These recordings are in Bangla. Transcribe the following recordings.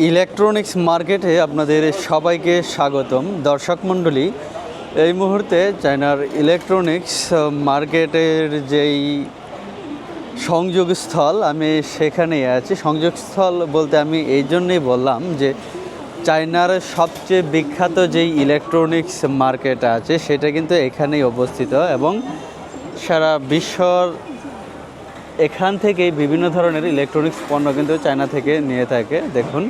ইলেকট্রনিক্স মার্কেটে আপনাদের সবাইকে স্বাগতম। দর্শক মণ্ডলী, এই মুহূর্তে চায়নার ইলেকট্রনিক্স মার্কেটের যেই সংযোগস্থল, আমি সেখানেই আছি। সংযোগস্থল বলতে আমি এই জন্যই বললাম যে চায়নার সবচেয়ে বিখ্যাত যেই ইলেকট্রনিক্স মার্কেট আছে সেটা কিন্তু এখানেই অবস্থিত এবং সারা বিশ্বর এখান থেকেই বিভিন্ন ধরনের ইলেকট্রনিক্স পণ্য কিন্তু চায়না থেকে নিয়ে থাকে। দেখুন,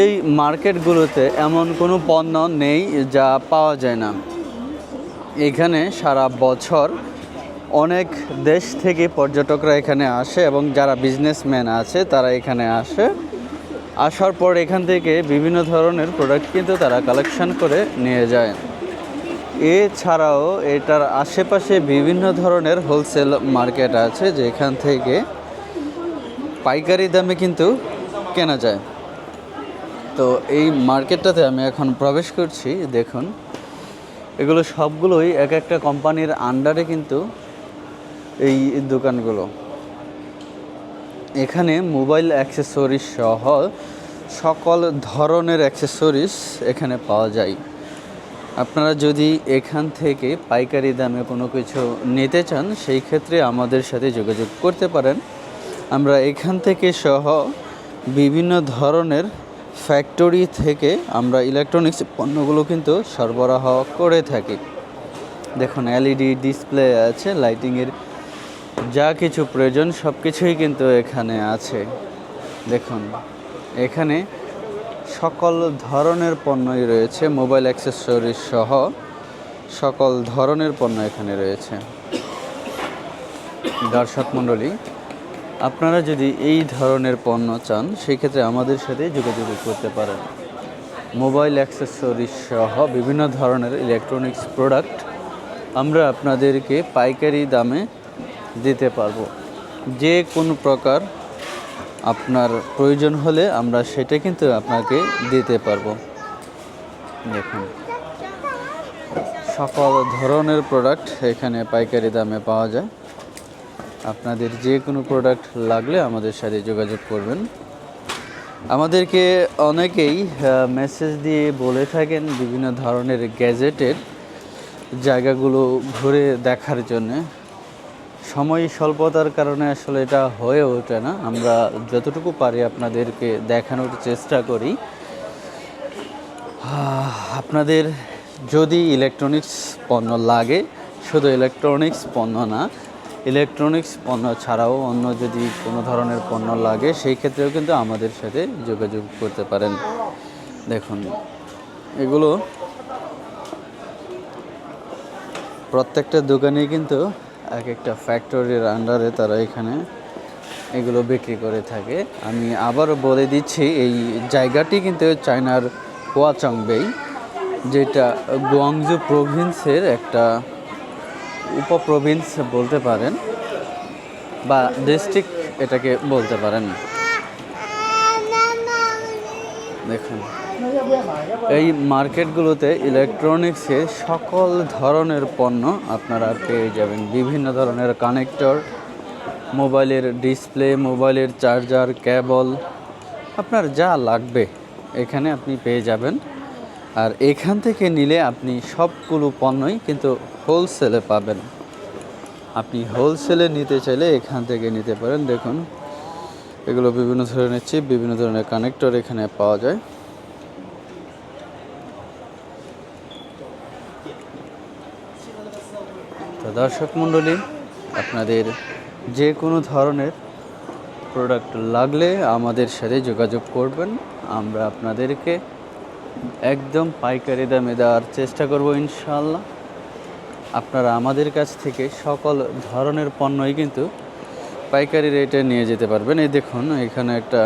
এই মার্কেটগুলোতে এমন কোনো পণ্য নেই যা পাওয়া যায় না। এখানে সারা বছর অনেক দেশ থেকে পর্যটকরা এখানে আসে এবং যারা বিজনেসম্যান আছে তারা এখানে আসে। আসার পর এখান থেকে বিভিন্ন ধরনের প্রোডাক্ট কিন্তু তারা কালেকশন করে নিয়ে যায়। এছাড়াও এটার আশেপাশে বিভিন্ন ধরনের হোলসেল মার্কেট আছে যেখান থেকে পাইকারি দামে কিন্তু কেনা যায়। তো এই মার্কেটটাতে আমি এখন প্রবেশ করছি। দেখুন, এগুলো সবগুলোই এক একটা কোম্পানির আন্ডারে কিন্তু এই দোকানগুলো। এখানে মোবাইল অ্যাক্সেসরিজ সহ সকল ধরনের অ্যাক্সেসরিজ এখানে পাওয়া যায়। আপনারা যদি এখান থেকে পাইকারি দামে কোনো কিছু নিতে চান সেই ক্ষেত্রে আমাদের সাথে যোগাযোগ করতে পারেন। আমরা এখান থেকে সহ বিভিন্ন ধরনের ফ্যাক্টরি থেকে আমরা ইলেকট্রনিক্স পণ্যগুলো কিন্তু সরবরাহ করে থাকি। দেখুন, এলইডি ডিসপ্লে আছে, লাইটিংয়ের যা কিছু প্রয়োজন সব কিছুই কিন্তু এখানে আছে। দেখুন, এখানে সকল ধরনের পণ্যই রয়েছে, মোবাইল অ্যাক্সেসরিজ সহ সকল ধরনের পণ্য এখানে রয়েছে। দর্শক মণ্ডলী, আপনারা যদি এই ধরনের পণ্য চান সেই ক্ষেত্রে আমাদের সাথে যোগাযোগ করতে পারেন। মোবাইল অ্যাক্সেসরিজ সহ বিভিন্ন ধরনের ইলেকট্রনিক্স প্রোডাক্ট আমরা আপনাদেরকে পাইকারি দামে দিতে পারবো। যে কোনো প্রকার আপনার প্রয়োজন হলে আমরা সেটা কিন্তু আপনাকে দিতে পারবো। দেখুন, সকল ধরনের প্রোডাক্ট এখানে পাইকারি দামে পাওয়া যায়। আপনাদের যে কোনো প্রোডাক্ট লাগলে আমাদের সাথে যোগাযোগ করবেন। আমাদেরকে অনেকেই মেসেজ দিয়ে বলে থাকেন বিভিন্ন ধরনের গ্যাজেটের জায়গাগুলো ঘুরে দেখার জন্যে। সময় স্বল্পতার কারণে আসলে এটা হয়ে ওঠে না। আমরা যতটুকু পারি আপনাদেরকে দেখানোর চেষ্টা করি। আপনাদের যদি ইলেকট্রনিক্স পণ্য লাগে, শুধু ইলেকট্রনিক্স পণ্য না, ইলেকট্রনিক্স পণ্য ছাড়াও অন্য যদি কোনো ধরনের পণ্য লাগে সেই ক্ষেত্রেও কিন্তু আমাদের সাথে যোগাযোগ করতে পারেন। দেখুন, এগুলো প্রত্যেকটা দোকানেই কিন্তু এক একটা ফ্যাক্টরির আন্ডারে তারা এখানে এগুলো বিক্রি করে থাকে। আমি আবারও বলে দিচ্ছি, এই জায়গাটি কিন্তু চায়নার হুয়াচংবেই, যেটা গুয়াংজু প্রভিন্সের একটা উপপ্রভিন্স বলতে পারেন বা ডিস্ট্রিক্ট এটাকে বলতে পারেন। দেখুন, এই মার্কেটগুলোতে ইলেকট্রনিক্সের সকল ধরনের পণ্য আপনারা পেয়ে যাবেন। বিভিন্ন ধরনের কানেক্টর, মোবাইলের ডিসপ্লে, মোবাইলের চার্জার, কেবল, আপনার যা লাগবে এখানে আপনি পেয়ে যাবেন। আর এখান থেকে নিলে আপনি সবগুলো পণ্যই কিন্তু হোলসেলে পাবেন। আপনি হোলসেলে নিতে চাইলে এখান থেকে নিতে পারেন। দেখুন, এগুলো বিভিন্ন ধরনের চিপ, বিভিন্ন ধরনের কানেক্টর এখানে পাওয়া যায়। তো দর্শক মণ্ডলী, আপনাদের যে কোনো ধরনের প্রোডাক্ট লাগলে আমাদের সাথে যোগাযোগ করবেন। আমরা আপনাদেরকে একদম পাইকারি দামে দেওয়ার চেষ্টা করব ইনশাআল্লাহ। আপনারা আমাদের কাছ থেকে সকল ধরনের পণ্যই কিন্তু পাইকারি রেটে নিয়ে যেতে পারবেন। এই দেখুন, এখানে একটা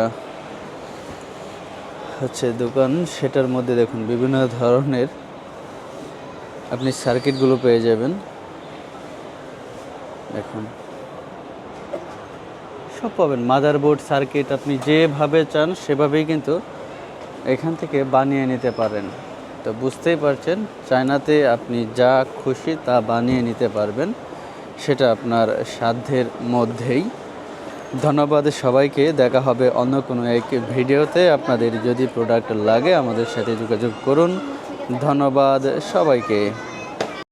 দোকান, সেটার মধ্যে দেখুন বিভিন্ন ধরনের আপনি সার্কিটগুলো পেয়ে যাবেন। দেখুন, সব পাবেন, মাদারবোর্ড, সার্কিট, আপনি যেভাবে চান সেভাবেই কিন্তু এখান থেকে বানিয়ে নিতে পারেন। তো বুঝতেই পারছেন, চায়নাতে আপনি যা খুশি তা বানিয়ে নিতে পারবেন, সেটা আপনার সাধ্যের মধ্যেই। ধন্যবাদ সবাইকে। দেখা হবে অন্য কোনো এক ভিডিওতে। আপনাদের যদি প্রোডাক্ট লাগে আমাদের সাথে যোগাযোগ করুন। ধন্যবাদ সবাইকে।